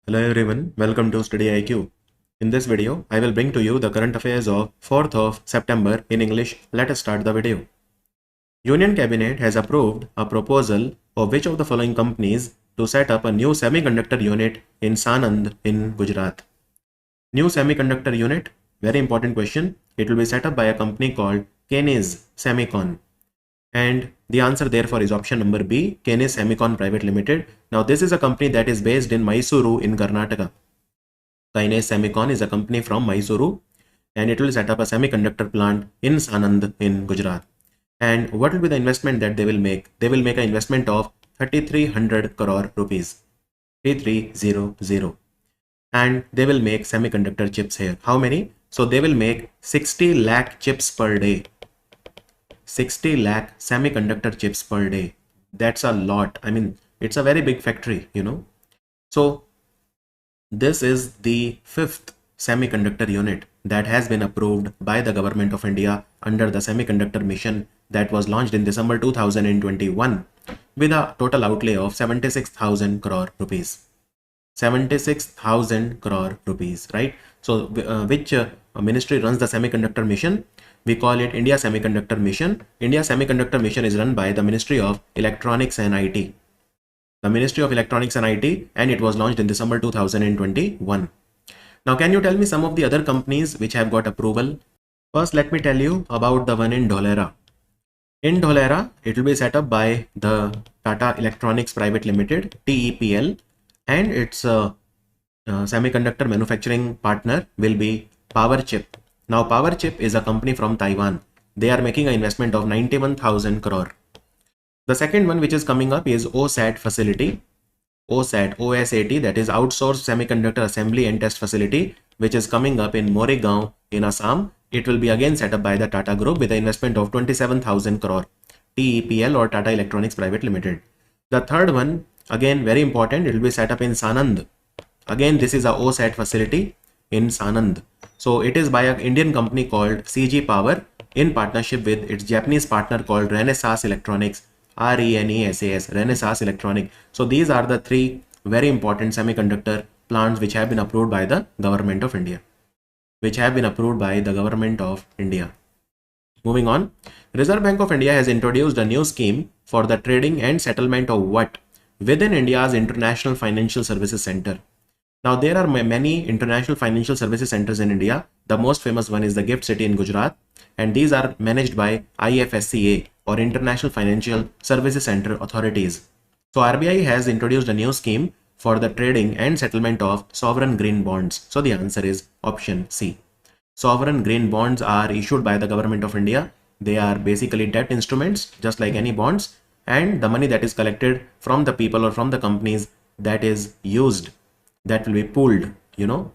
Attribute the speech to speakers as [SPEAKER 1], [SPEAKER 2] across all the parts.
[SPEAKER 1] Hello everyone, welcome to Study IQ. In this video, I will bring to you the current affairs of 4th of September in English. Let us start the video. Union Cabinet has approved a proposal of which of the following companies to set up a new semiconductor unit in Sanand in Gujarat. New semiconductor unit, very important question. It will be set up by a company called Keynes Semicon. And the answer therefore is option number B, Keynes Semicon Private Limited. Now this is a company that is based in Mysuru in Karnataka. Keynes Semicon is a company from Mysuru and it will set up a semiconductor plant in Sanand in Gujarat. And what will be the investment that they will make? They will make an investment of 3300 crore rupees. 3300. And they will make semiconductor chips here. How many? So they will make 60 lakh chips per day. 60 lakh semiconductor chips per day. That's a lot. I mean, it's a very big factory, So this is the fifth semiconductor unit that has been approved by the government of India under the semiconductor mission that was launched in December 2021 with a total outlay of 76,000 crore rupees. 76,000 crore rupees, right? So which ministry runs the semiconductor mission? We call it India Semiconductor Mission. India Semiconductor Mission is run by the Ministry of Electronics and IT. The Ministry of Electronics and IT, and it was launched in December 2021. Now, can you tell me some of the other companies which have got approval? First, let me tell you about the one in Dholera. In Dholera, it will be set up by the Tata Electronics Private Limited, TEPL, and its semiconductor manufacturing partner will be PowerChip. Now, PowerChip is a company from Taiwan. They are making an investment of 91,000 crore. The second one which is coming up is OSAT facility. OSAT, that is Outsourced Semiconductor Assembly and Test Facility, which is coming up in Moregaon in Assam. It will be again set up by the Tata Group with an investment of 27,000 crore. TEPL or Tata Electronics Private Limited. The third one, again very important, it will be set up in Sanand. Again, this is a OSAT facility in Sanand. So it is by an Indian company called CG Power in partnership with its Japanese partner called Renesas Electronics, RENESAS, Renesas Electronic. So these are the three very important semiconductor plants which have been approved by the government of India. Moving on, Reserve Bank of India has introduced a new scheme for the trading and settlement of what within India's International Financial Services Center. Now, there are many international financial services centers in India. The most famous one is the GIFT City in Gujarat, and these are managed by IFSCA or International Financial Services Center authorities. So RBI has introduced a new scheme for the trading and settlement of sovereign green bonds. So the answer is option C. Sovereign green bonds are issued by the government of India. They are basically debt instruments, just like any bonds, and the money that is collected from the people or from the companies that is used, that will be pooled,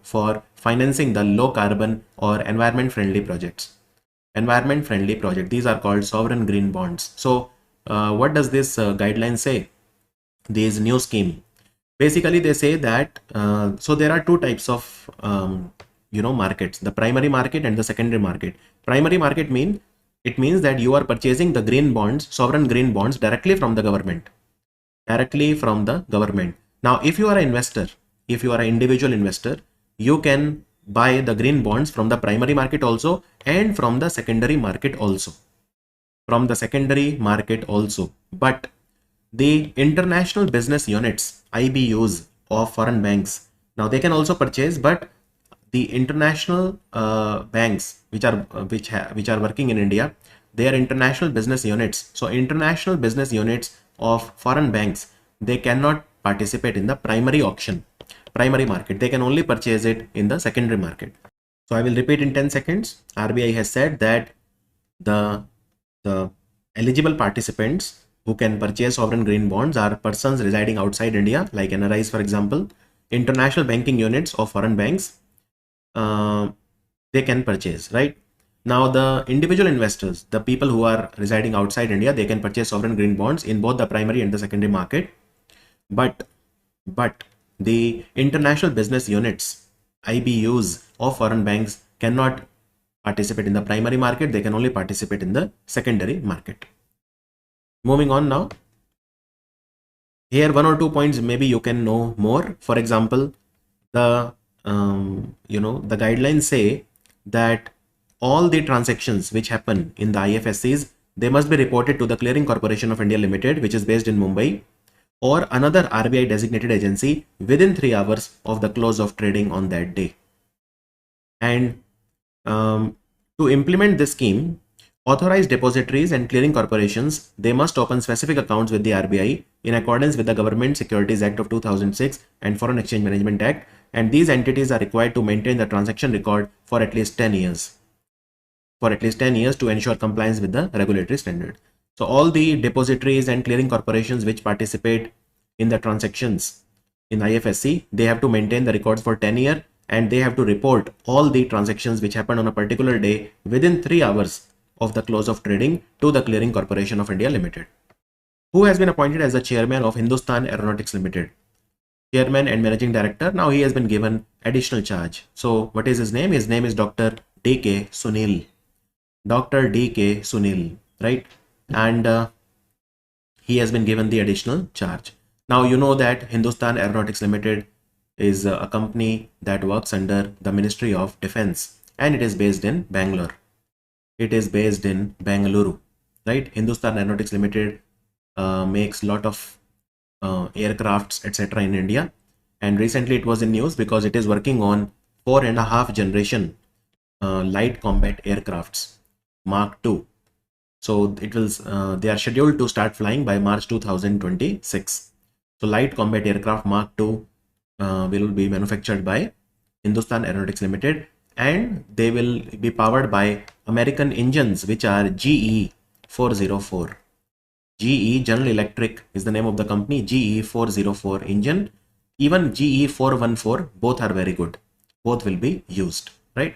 [SPEAKER 1] for financing the low carbon or environment friendly projects. These are called sovereign green bonds. So what does this guideline say? This new scheme. Basically, they say that, so there are two types of, markets, the primary market and the secondary market. Primary market means that you are purchasing the green bonds, sovereign green bonds directly from the government. Now, if you are an investor, if you are an individual investor, you can buy the green bonds from the primary market also and from the secondary market also. But the international business units, IBUs of foreign banks, now they can also purchase, but the international banks which are working in India, they are international business units. So international business units of foreign banks, they cannot participate in the primary market. They can only purchase it in the secondary market. So I will repeat in 10 seconds. RBI has said that the eligible participants who can purchase sovereign green bonds are persons residing outside India, like NRIs, for example. International banking units of foreign banks, they can purchase, right? Now the individual investors, the people who are residing outside India, they can purchase sovereign green bonds in both the primary and the secondary market. But the international business units, IBUs of foreign banks, cannot participate in the primary market. They can only participate in the secondary market. Moving on now. Here, one or two points maybe you can know more. For example, The the guidelines say that all the transactions which happen in the IFSCs, they must be reported to the Clearing Corporation of India Limited, which is based in Mumbai, or another RBI designated agency within 3 hours of the close of trading on that day. And to implement this scheme, authorized depositories and clearing corporations, they must open specific accounts with the RBI in accordance with the Government Securities Act of 2006 and Foreign Exchange Management Act, and these entities are required to maintain the transaction record for at least 10 years. For at least 10 years to ensure compliance with the regulatory standard. So all the depositories and clearing corporations which participate in the transactions in IFSC, they have to maintain the records for 10 years, and they have to report all the transactions which happen on a particular day within 3 hours of the close of trading to the Clearing Corporation of India Limited. Who has been appointed as the chairman of Hindustan Aeronautics Limited? Chairman and managing director. Now he has been given additional charge. So what is his name? His name is Dr. D.K. Sunil. Dr. D.K. Sunil, right? And he has been given the additional charge. Now you know that Hindustan Aeronautics Limited is a company that works under the Ministry of Defense, and it is based in Bangalore. It is based in Bangalore, right? Hindustan Aeronautics Limited makes lot of aircrafts, etc. in India, and recently it was in news because it is working on 4.5 generation light combat aircrafts Mark II. So it will they are scheduled to start flying by March 2026. So light combat aircraft Mark II will be manufactured by Hindustan Aeronautics Limited, and they will be powered by American engines which are GE 404. GE, General Electric is the name of the company. GE 404 engine, even GE 414, both are very good. Both will be used, right?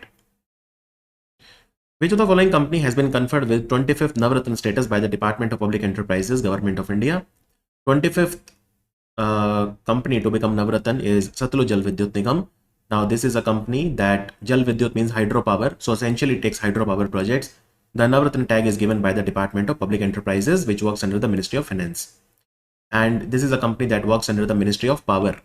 [SPEAKER 1] Which of the following company has been conferred with 25th Navratna status by the Department of Public Enterprises, Government of India? 25th company to become Navratna is Satluj Jal Vidyut Nigam. Now this is a company that Jal Vidyut means hydropower, so essentially it takes hydropower projects. The Navratna tag is given by the Department of Public Enterprises, which works under the Ministry of Finance. And this is a company that works under the Ministry of Power.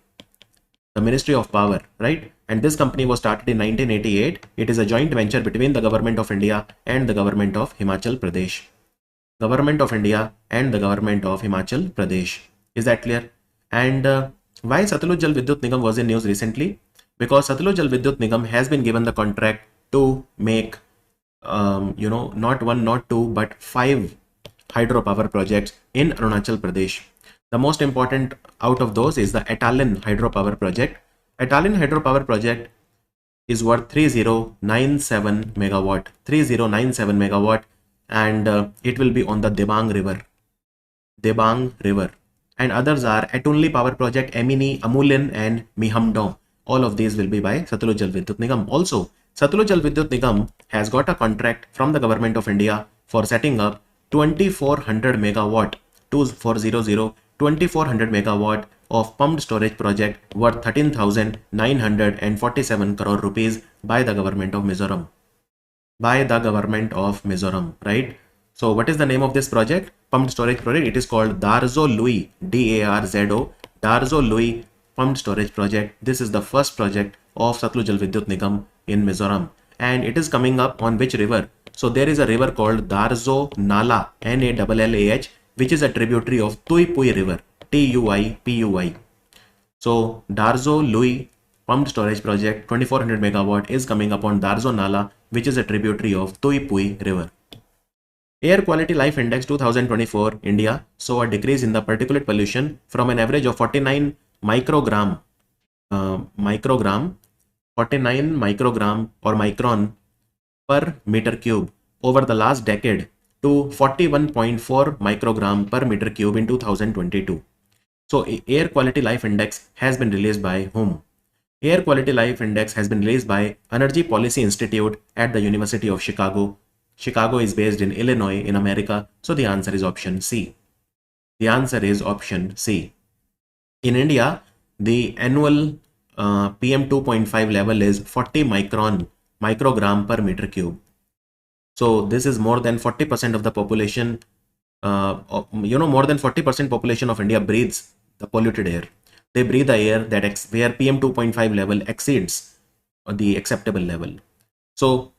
[SPEAKER 1] The Ministry of Power, right? And this company was started in 1988. It is a joint venture between the Government of India and the Government of Himachal Pradesh. Government of India and the Government of Himachal Pradesh. Is that clear? And why Satluj Jal Vidyut Nigam was in news recently? Because Satluj Jal Vidyut Nigam has been given the contract to make, not one, not two, but 5 hydropower projects in Arunachal Pradesh. The most important out of those is the Etalin hydropower project. Etalin hydropower project is worth 3097 megawatt, 3097 megawatt, and it will be on the Debang River. And others are Atunli Power Project, Emini, Amulin, and Mihamdong. All of these will be by Satluj Jal Vidyut Nigam. Also, Satluj Jal Vidyut Nigam has got a contract from the Government of India for setting up 2400 megawatt, 2400 megawatt of pumped storage project worth 13,947 crore rupees by the Government of Mizoram. By the Government of Mizoram, right? So what is the name of this project? Pumped storage project. It is called Darzo Lui, D-A-R-Z-O, Darzo Lui pumped storage project. This is the first project of Satluj Jal Vidyut Nigam in Mizoram, and it is coming up on which river? So there is a river called Darzo Nala, N-A-L-L-A-H, which is a tributary of Tui Pui River, T-U-I-P-U-I. So Darzo Lui pumped storage project 2400 megawatt is coming up on Darzo Nala, which is a tributary of Tui Pui River. Air Quality Life Index 2024 India saw a decrease in the particulate pollution from an average of 49 microgram, 49 microgram or micron per meter cube over the last decade to 41.4 microgram per meter cube in 2022. So Air Quality Life Index has been released by whom? Air Quality Life Index has been released by Energy Policy Institute at the University of Chicago. Chicago is based in Illinois in America. So the answer is option C. The answer is option C. In India, the annual PM 2.5 level is 40 microgram per meter cube. So this is more than 40% of the population. More than 40% population of India breathes the polluted air. They breathe the air where PM 2.5 level exceeds the acceptable level. So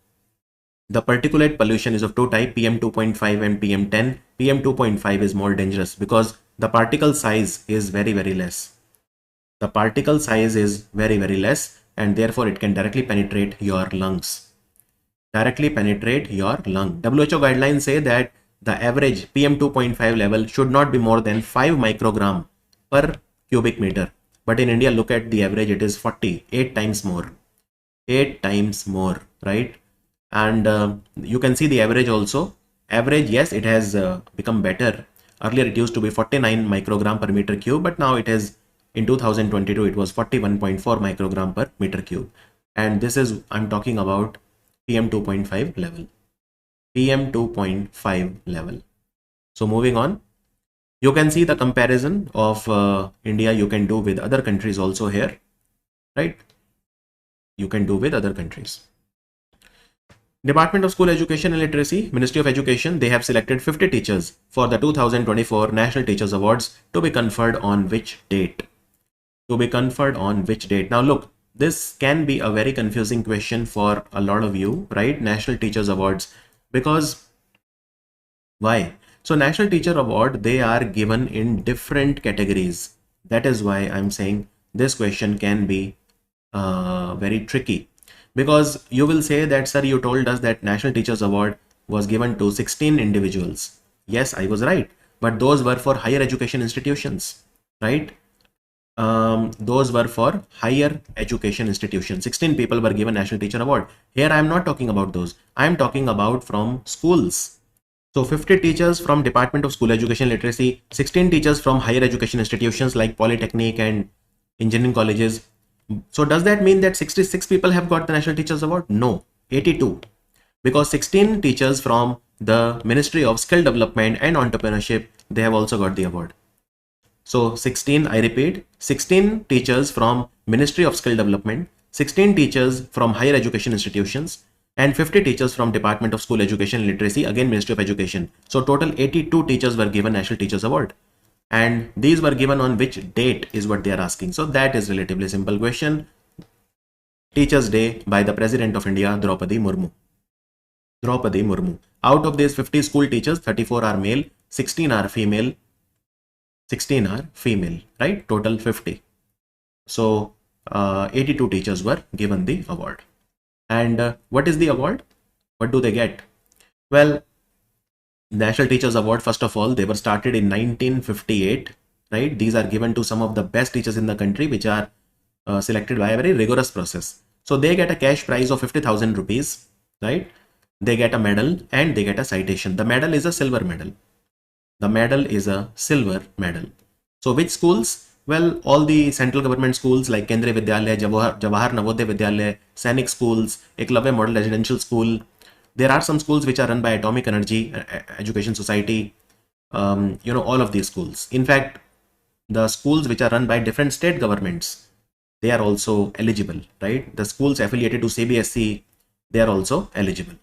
[SPEAKER 1] the particulate pollution is of two types, PM 2.5 and PM 10. PM 2.5 is more dangerous because the particle size is very, very less. The particle size is very, very less, and therefore it can directly penetrate your lungs. Directly penetrate your lung. WHO guidelines say that the average PM 2.5 level should not be more than 5 microgram per cubic meter. But in India, look at the average, it is 40, 8 times more. 8 times more, right? And you can see the average also. Average, yes, it has become better. Earlier it used to be 49 microgram per meter cube, but now it is, in 2022 it was 41.4 microgram per meter cube. And this is, I'm talking about PM 2.5 level. PM 2.5 level. So moving on, you can see the comparison of India you can do with other countries also here, right? You can do with other countries. Department of School Education and Literacy, Ministry of Education, they have selected 50 teachers for the 2024 National Teachers Awards to be conferred on which date? To be conferred on which date? Now look, this can be a very confusing question for a lot of you, right? National Teachers Awards, because why? So National Teacher Award, they are given in different categories. That is why I'm saying this question can be very tricky, because you will say that, sir, you told us that National Teachers Award was given to 16 individuals. Yes, I was right, but those were for higher education institutions, right? Those were for higher education institutions. 16 people were given National Teacher Award. Here I am not talking about those. I am talking about from schools. So 50 teachers from Department of School Education Literacy, 16 teachers from higher education institutions like Polytechnic and engineering colleges. So does that mean that 66 people have got the National Teachers Award? No, 82. Because 16 teachers from the Ministry of Skill Development and Entrepreneurship, they have also got the award. So 16, I repeat, 16 teachers from Ministry of Skill Development, 16 teachers from higher education institutions, and 50 teachers from Department of School Education and Literacy, again Ministry of Education. So total 82 teachers were given National Teachers Award. And these were given on which date is what they are asking. So that is relatively simple question. Teachers Day by the President of India, Draupadi Murmu. Draupadi Murmu. Out of these 50 school teachers, 34 are male, 16 are female, 16 are female, right? Total 50. So 82 teachers were given the award. And what is the award? What do they get? Well, National Teachers Award, first of all, they were started in 1958, right? These are given to some of the best teachers in the country, which are selected by a very rigorous process. So they get a cash prize of 50,000 rupees, right? They get a medal and they get a citation. The medal is a silver medal. The medal is a silver medal. So which schools? Well, all the central government schools like Kendriya Vidyalaya, Jawahar Navodaya Vidyalaya, Sainik schools, Eklavya Model Residential School. There are some schools which are run by Atomic Energy Education Society. All of these schools. In fact, the schools which are run by different state governments, they are also eligible, right? The schools affiliated to CBSE, they are also eligible.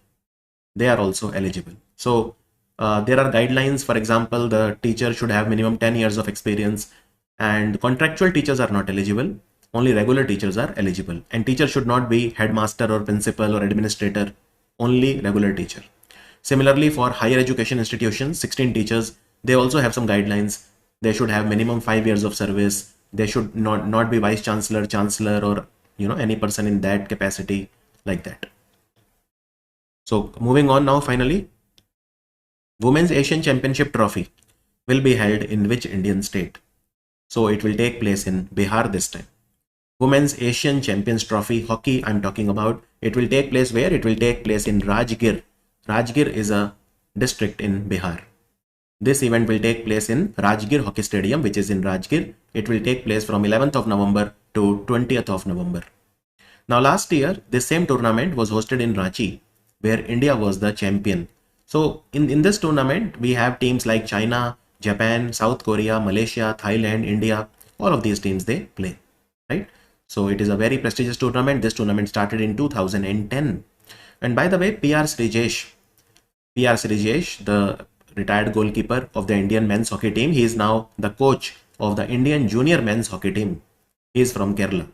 [SPEAKER 1] They are also eligible. So there are guidelines. For example, the teacher should have minimum 10 years of experience, and contractual teachers are not eligible. Only regular teachers are eligible. And teacher should not be headmaster or principal or administrator, only regular teacher. Similarly, for higher education institutions, 16 teachers, they also have some guidelines. They should have minimum 5 years of service. They should not be vice chancellor, chancellor, or any person in that capacity, like that. So moving on now, finally, Women's Asian Championship Trophy will be held in which Indian state? So it will take place in Bihar this time. Women's Asian Champions Trophy hockey I'm talking about. It will take place where? It will take place in Rajgir. Rajgir is a district in Bihar. This event will take place in Rajgir Hockey Stadium, which is in Rajgir. It will take place from 11th of November to 20th of November. Now last year, this same tournament was hosted in Ranchi, where India was the champion. So in this tournament, we have teams like China, Japan, South Korea, Malaysia, Thailand, India. All of these teams, they play, right? So it is a very prestigious tournament. This tournament started in 2010. And by the way, PR Srijesh, the retired goalkeeper of the Indian men's hockey team, he is now the coach of the Indian junior men's hockey team. He is from Kerala.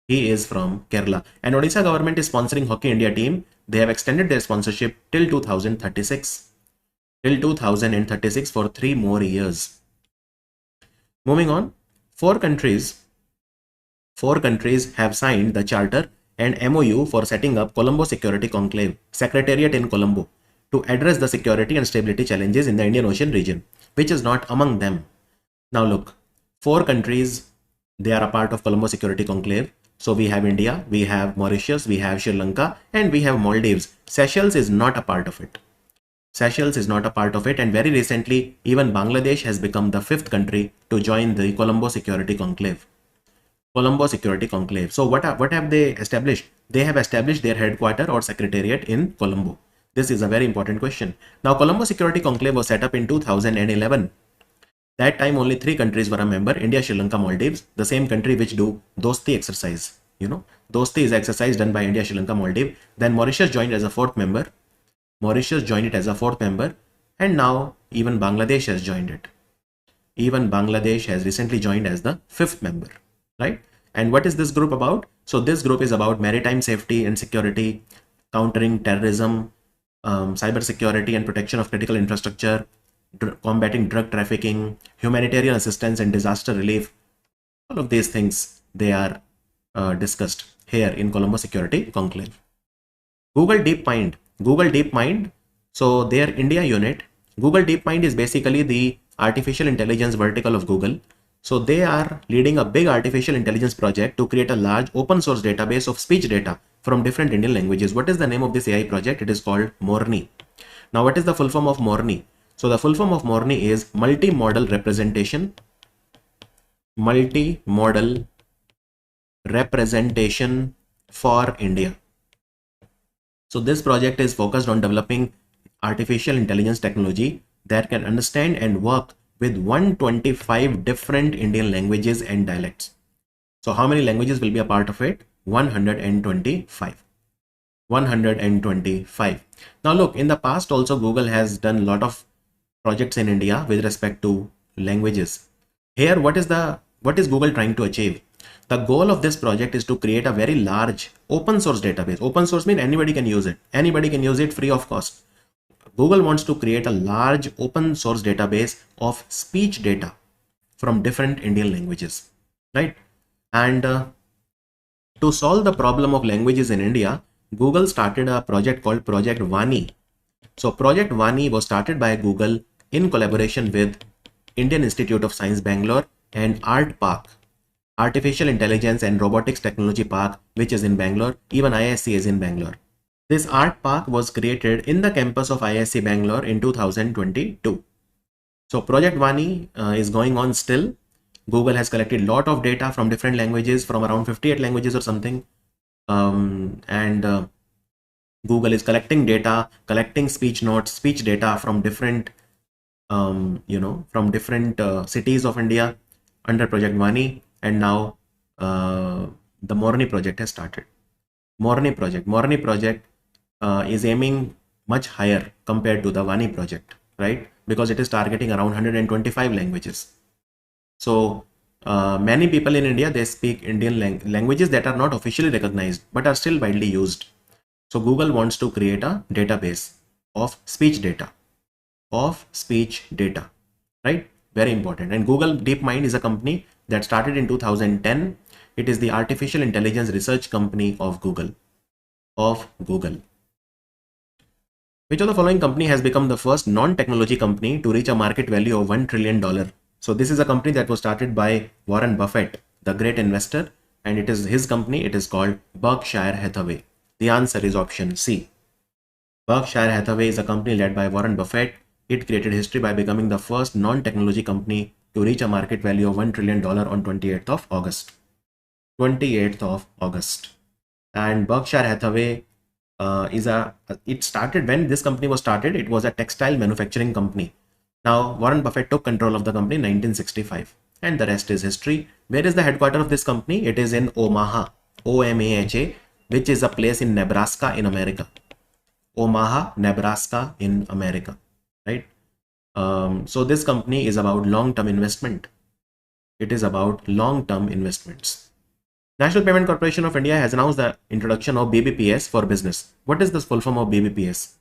[SPEAKER 1] He is from Kerala. And Odisha government is sponsoring Hockey India team. They have extended their sponsorship till 2036. Till 2036 for 3 more years. Moving on, four countries have signed the charter and MOU for setting up Colombo Security Conclave Secretariat in Colombo to address the security and stability challenges in the Indian Ocean region, which is not among them. Now look, four countries, they are a part of Colombo Security Conclave. So we have India, we have Mauritius, we have Sri Lanka, and we have Maldives. Seychelles is not a part of it. Seychelles is not a part of it, and very recently, even Bangladesh has become the 5th country to join the Colombo Security Conclave. Colombo Security Conclave. So what have they established? They have established their headquarters or secretariat in Colombo. This is a very important question. Now, Colombo Security Conclave was set up in 2011. That time only 3 countries were a member: India, Sri Lanka, Maldives, the same country which do Dosti exercise. You know, Dosti is exercise done by India, Sri Lanka, Maldives. Then Mauritius joined as a 4th member. Mauritius joined it as a 4th member, and now even Bangladesh has joined it. Even Bangladesh has recently joined as the 5th member, right? And what is this group about? So this group is about maritime safety and security, countering terrorism, cyber security and protection of critical infrastructure, combating drug trafficking, humanitarian assistance and disaster relief. All of these things, they are discussed here in Colombo Security Conclave. Google DeepMind, so their India unit, Google DeepMind is basically the artificial intelligence vertical of Google. So they are leading a big artificial intelligence project to create a large open source database of speech data from different Indian languages. What is the name of this AI project? It is called Morni. Now, what is the full form of Morni? So the full form of Morni is multimodal representation. Multimodal representation for India. So this project is focused on developing artificial intelligence technology that can understand and work with 125 different Indian languages and dialects. So how many languages will be a part of it? 125. 125. Now look, in the past also Google has done a lot of projects in India with respect to languages. Here, what is Google trying to achieve? The goal of this project is to create a very large open source database. Open source means anybody can use it. Anybody can use it free of cost. Google wants to create a large open source database of speech data from different Indian languages, right? And to solve the problem of languages in India, Google started a project called Project Vani. So Project Vani was started by Google in collaboration with Indian Institute of Science Bangalore and Art Park, Artificial Intelligence and Robotics Technology Park, which is in Bangalore. Even ISC is in Bangalore. This art park was created in the campus of ISC Bangalore in 2022. So Project Vani is going on still. Google has collected a lot of data from different languages, from around 58 languages or something. Google is collecting data, collecting speech notes, speech data from different, from different cities of India under Project Vani. And now the Morni project has started. Morni project is aiming much higher compared to the Vani project, right? Because it is targeting around 125 languages. So many people in India, they speak Indian languages that are not officially recognized but are still widely used. So Google wants to create a database of speech data, right? Very important. And Google DeepMind is a company that started in 2010. It is the artificial intelligence research company of Google. Which of the following company has become the first non-technology company to reach a market value of $1 trillion? So this is a company that was started by Warren Buffett, the great investor, and it is his company. It is called Berkshire Hathaway. The answer is option C. Berkshire Hathaway is a company led by Warren Buffett. It created history by becoming the first non-technology company to reach a market value of $1 trillion on 28th of August. 28th of August. And Berkshire Hathaway it started, when this company was started, it was a textile manufacturing company. Now Warren Buffett took control of the company in 1965, and the rest is history. Where is the headquarters of this company? It is in Omaha, Omaha, which is a place in Nebraska in America. Omaha, Nebraska in America, right? So this company is about long-term investment. It is about long-term investments. National Payment Corporation of India has announced the introduction of BBPS for business. What is the full form of BBPS?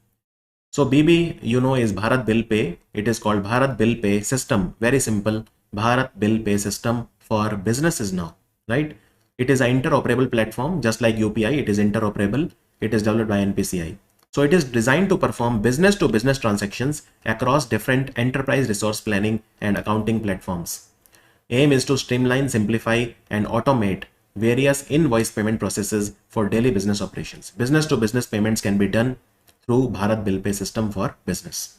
[SPEAKER 1] So BB, you know, is Bharat Bill Pay. It is called Bharat Bill Pay System. Very simple. Bharat Bill Pay System for businesses now, right? It is an interoperable platform, just like UPI. It is interoperable. It is developed by NPCI. So it is designed to perform business to business transactions across different enterprise resource planning and accounting platforms. Aim is to streamline, simplify, and automate various invoice payment processes for daily business operations. Business to business payments can be done through Bharat Bill Pay system for business.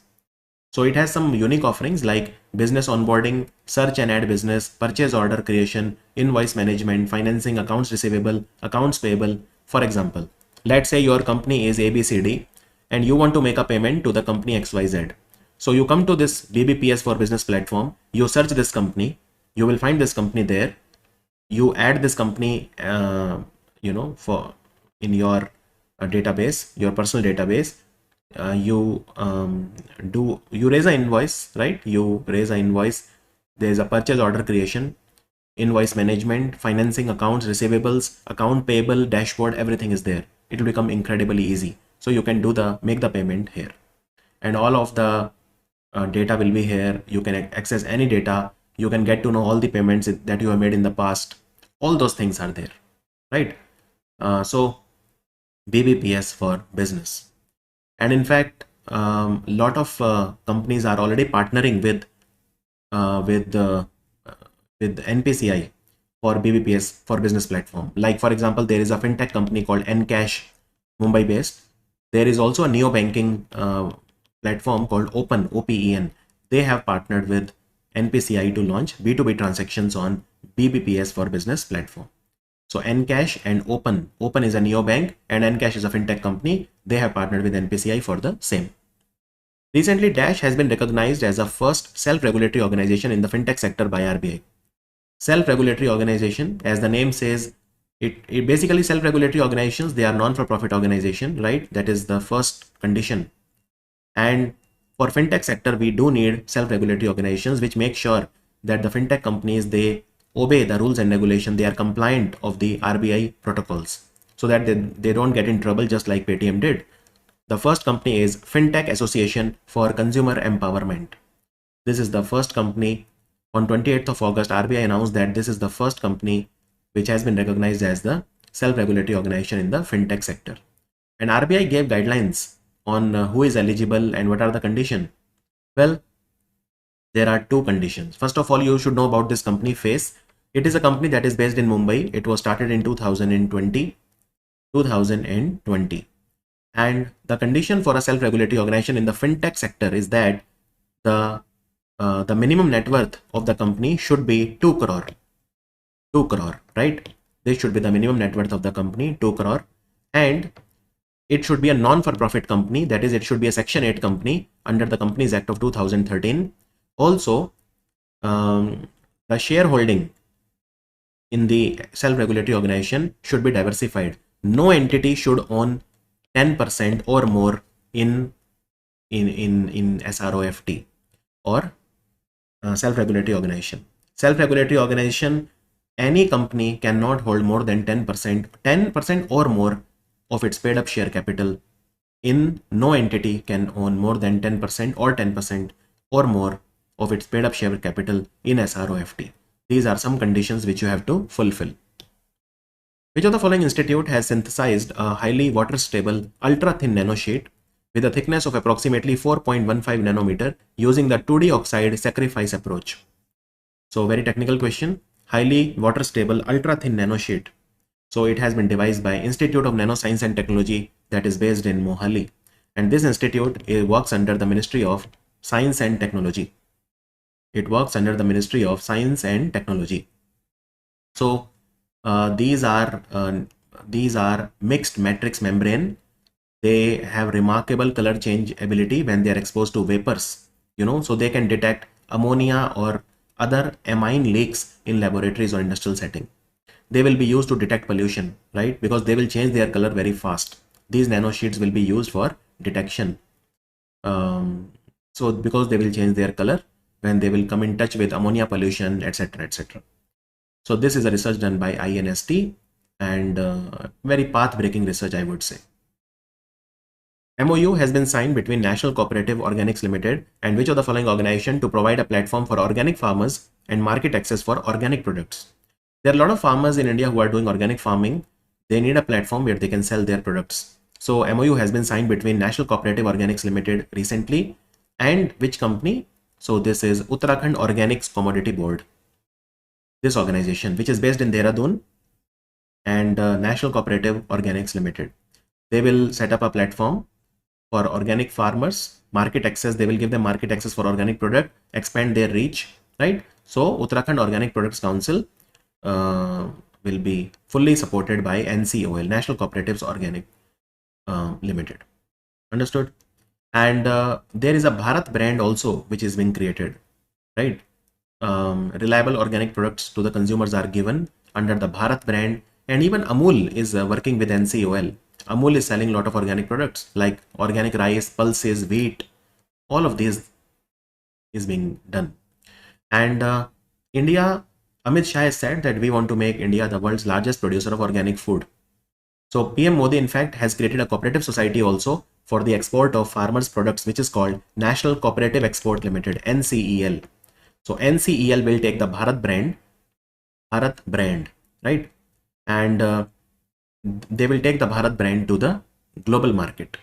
[SPEAKER 1] So it has some unique offerings like business onboarding, search and add business, purchase order creation, invoice management, financing, accounts receivable, accounts payable. For example, let's say your company is ABCD and you want to make a payment to the company XYZ. So you come to this BBPS for business platform, you search this company, you will find this company there. You add this company, for in your database, your personal database. You raise an invoice, right? You raise an invoice. There is a purchase order creation, invoice management, financing, accounts receivables, account payable, dashboard. Everything is there. It will become incredibly easy. So you can make the payment here, and all of the data will be here. You can access any data. You can get to know all the payments that you have made in the past. All those things are there, right? So BBPS for business. And in fact, a lot of companies are already partnering with NPCI for BBPS for business platform. Like for example, there is a fintech company called Ncash, Mumbai based. There is also a neo banking platform called OPEN. They have partnered with NPCI to launch B2B transactions on BBPS for business platform. So Ncash and Open is a neobank and Ncash is a fintech company. They have partnered with NPCI for the same. Recently, Dash has been recognized as a first self-regulatory organization in the fintech sector by RBI. Self-regulatory organization, as the name says, it basically self-regulatory organizations, they are non-for-profit organization, right? That is the first condition. And for fintech sector, we do need self-regulatory organizations which make sure that the fintech companies, they obey the rules and regulation, they are compliant of the RBI protocols so that they don't get in trouble just like Paytm did. The first company is Fintech Association for Consumer Empowerment. This is the first company. On 28th of August, RBI announced that this is the first company which has been recognized as the self-regulatory organization in the fintech sector. And RBI gave guidelines on who is eligible and what are the conditions. Well, there are two conditions. First of all, you should know about this company Face. It is a company that is based in Mumbai. It was started in 2020. And the condition for a self-regulatory organization in the fintech sector is that the minimum net worth of the company should be 2 crore. 2 crore, right? This should be the minimum net worth of the company, 2 crore. And it should be a non-for-profit company. That is, it should be a Section 8 company under the Companies Act of 2013. Also, the shareholding in the self-regulatory organization should be diversified. No entity should own 10% or more in SROFT or self-regulatory organization. Self-regulatory organization, any company cannot hold more than 10% or more of its paid up share capital. No entity can own more than 10% or 10% or more of its paid up share capital in SROFT. These are some conditions which you have to fulfill. Which of the following institute has synthesized a highly water stable ultra thin nanosheet with a thickness of approximately 4.15 nanometer using the 2D oxide sacrifice approach? So very technical question. Highly water stable ultra thin nanosheet. So it has been devised by Institute of Nanoscience and Technology that is based in Mohali. And this institute works under the Ministry of Science and Technology. It works under the Ministry of Science and Technology. So these are mixed matrix membrane. They have remarkable color change ability when they are exposed to vapors, so they can detect ammonia or other amine leaks in laboratories or industrial setting. They will be used to detect pollution, right? Because they will change their color very fast. These nanosheets will be used for detection. So because they will change their color when they will come in touch with ammonia pollution, etc., etc. So this is a research done by INST and very path-breaking research, I would say. MOU has been signed between National Cooperative Organics Limited and which of the following organization to provide a platform for organic farmers and market access for organic products. There are a lot of farmers in India who are doing organic farming. They need a platform where they can sell their products. So MOU has been signed between National Cooperative Organics Limited recently and which company? So this is Uttarakhand Organics Commodity Board. This organization, which is based in Dehradun, and National Cooperative Organics Limited. They will set up a platform for organic farmers, market access. They will give them market access for organic product, expand their reach, right? So Uttarakhand Organic Products Council will be fully supported by NCOL, National Cooperatives Organic Limited. Understood? And there is a Bharat brand also which is being created, right? Reliable organic products to the consumers are given under the Bharat brand, and even Amul is working with NCOL. Amul is selling a lot of organic products like organic rice, pulses, wheat. All of these is being done. And India, Amit Shah has said that we want to make India the world's largest producer of organic food. So PM Modi in fact has created a cooperative society also for the export of farmers products, which is called National Cooperative Export Limited, NCEL. So NCEL will take the Bharat brand, right? And they will take the Bharat brand to the global market.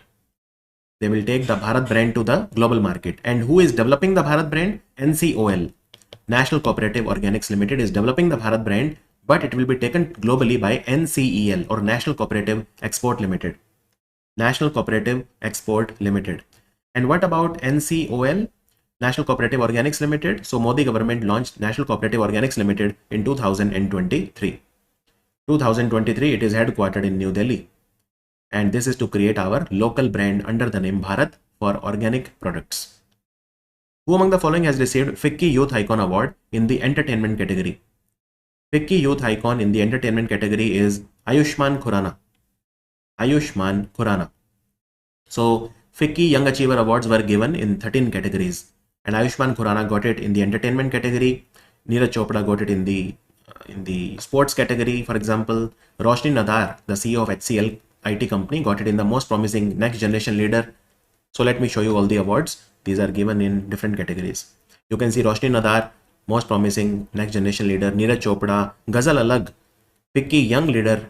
[SPEAKER 1] They will take the Bharat brand to the global market. And who is developing the Bharat brand? NCOL, National Cooperative Organics Limited, is developing the Bharat brand, but it will be taken globally by NCEL or National Cooperative Export Limited. National Cooperative Export Limited. And what about NCOL? National Cooperative Organics Limited. So Modi government launched National Cooperative Organics Limited in 2023. 2023, it is headquartered in New Delhi. And this is to create our local brand under the name Bharat for organic products. Who among the following has received FICCI Youth Icon Award in the entertainment category? FICCI Youth Icon in the entertainment category is Ayushmann Khurrana. Ayushmann Khurrana. So FICCI Young Achiever Awards were given in 13 categories. And Ayushmann Khurrana got it in the entertainment category. Neeraj Chopra got it in the sports category. For example, Roshni Nadar, the CEO of HCL IT company, got it in the most promising next generation leader. So let me show you all the awards. These are given in different categories. You can see Roshni Nadar, most promising next generation leader. Neeraj Chopra, Ghazal Alag, FICCI young leader,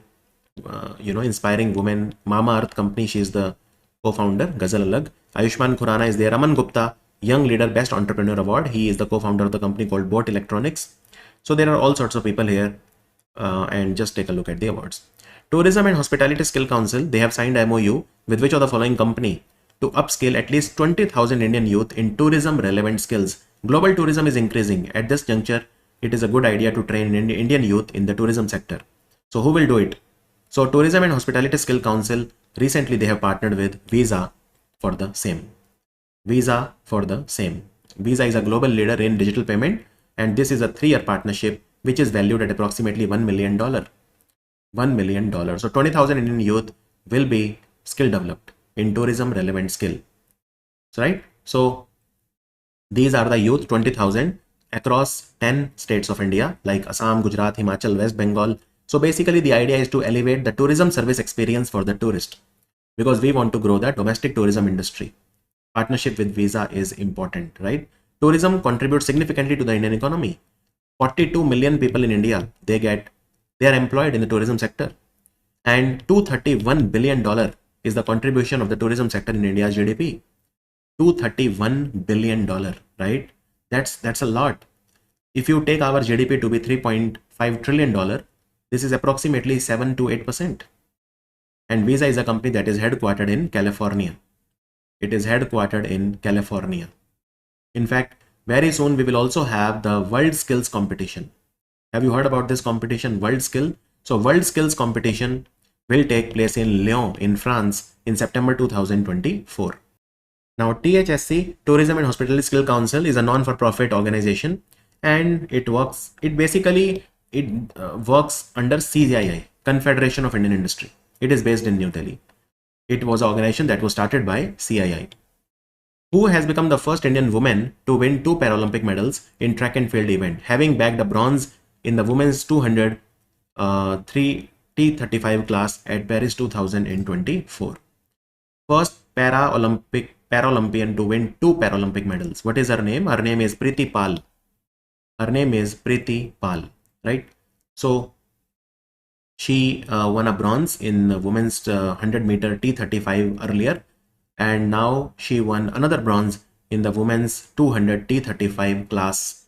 [SPEAKER 1] inspiring women. Mama Earth company, she is the co-founder, Ghazal Alag. Ayushmann Khurrana is there. Aman Gupta, Young Leader Best Entrepreneur Award. He is the co-founder of the company called Boat Electronics. So there are all sorts of people here, and just take a look at the awards. Tourism and Hospitality Skill Council, they have signed MOU with which of the following company to upskill at least 20,000 Indian youth in tourism relevant skills. Global tourism is increasing. At this juncture, it is a good idea to train Indian youth in the tourism sector. So who will do it? So Tourism and Hospitality Skill Council, recently they have partnered with Visa for the same. Visa for the same. Visa is a global leader in digital payment, and this is a 3-year partnership which is valued at approximately $1 million. $1 million. So 20,000 Indian youth will be skill developed in tourism relevant skill. So, right? So these are the youth, 20,000 across 10 states of India like Assam, Gujarat, Himachal, West Bengal. So basically the idea is to elevate the tourism service experience for the tourist, because we want to grow the domestic tourism industry. Partnership with Visa is important, right? Tourism contributes significantly to the Indian economy. 42 million people in India, they are employed in the tourism sector, and $231 billion is the contribution of the tourism sector in India's GDP. $231 billion, right? That's a lot. If you take our GDP to be $3.5 trillion, this is approximately 7 to 8%. And Visa is a company that is headquartered in California. It is headquartered in California. In fact, very soon we will also have the World Skills Competition. Have you heard about this competition, World Skill? So World Skills Competition will take place in Lyon in France in September 2024. Now THSC, Tourism and Hospitality Skill Council, is a non-for-profit organization, and it works under CII, Confederation of Indian Industry. It is based in New Delhi. It was an organization that was started by CII. Who has become the first Indian woman to win 2 Paralympic medals in track and field event, having bagged a bronze in the women's 200 T35 class at Paris 2024. First Paralympian to win 2 Paralympic medals. What is her name? Her name is Priti Pal. Her name is Priti Pal, right? So she won a bronze in the women's 100-meter T35 earlier, and now she won another bronze in the women's 200 T35 class.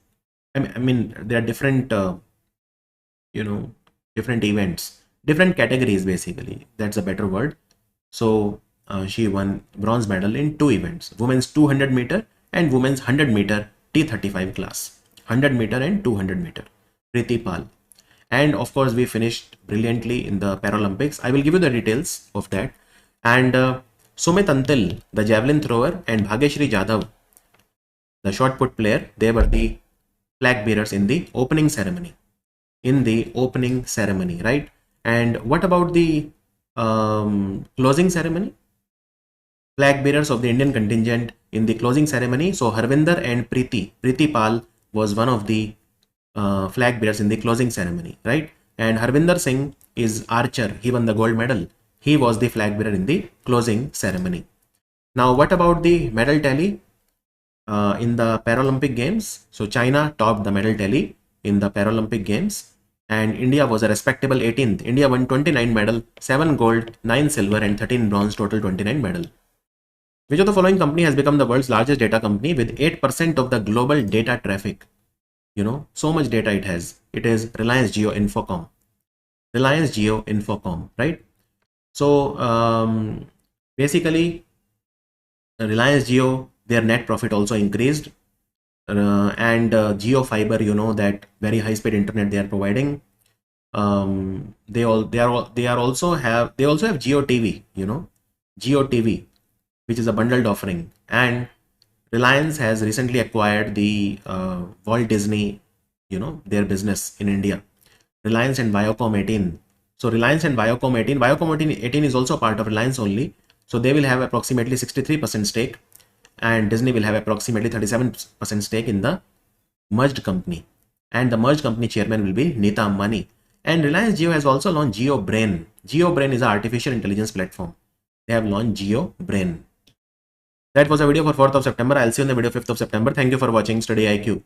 [SPEAKER 1] I mean there are different, different events, different categories basically. That's a better word. So she won bronze medal in 2 events, women's 200 meter and women's 100 meter T35 class, 100 meter and 200 meter. Priti Pal. And of course, we finished brilliantly in the Paralympics. I will give you the details of that. And Sumit Antil, the javelin thrower, and Bhageshri Jadhav, the shot put player, they were the flag bearers in the opening ceremony. Right? And what about the closing ceremony? Flag bearers of the Indian contingent in the closing ceremony. So Harvinder and Priti Pal was one of the flag bearers in the closing ceremony, right? And Harvinder Singh is archer. He won the gold medal. He was the flag bearer in the closing ceremony. Now, what about the medal tally in the Paralympic Games? So China topped the medal tally in the Paralympic Games, and India was a respectable 18th. India won 29 medal, 7 gold, 9 silver, and 13 bronze, total 29 medal. Which of the following company has become the world's largest data company with 8% of the global data traffic? So much data it has. It is Reliance Jio Infocom. Right? So basically, Reliance Jio, their net profit also increased, and Jio Fiber, that very high speed internet they are providing. They also have Jio TV, Jio TV, which is a bundled offering. And Reliance has recently acquired the Walt Disney, their business in India. Reliance and Viacom 18. So Reliance and Viacom 18 is also part of Reliance only. So they will have approximately 63% stake, and Disney will have approximately 37% stake in the merged company. And the merged company chairman will be Neeta Ambani. And Reliance Jio has also launched Jio Brain. Jio Brain is an artificial intelligence platform. They have launched Jio Brain. That was a video for 4th of September. I'll see you in the video 5th of September. Thank you for watching Study IQ.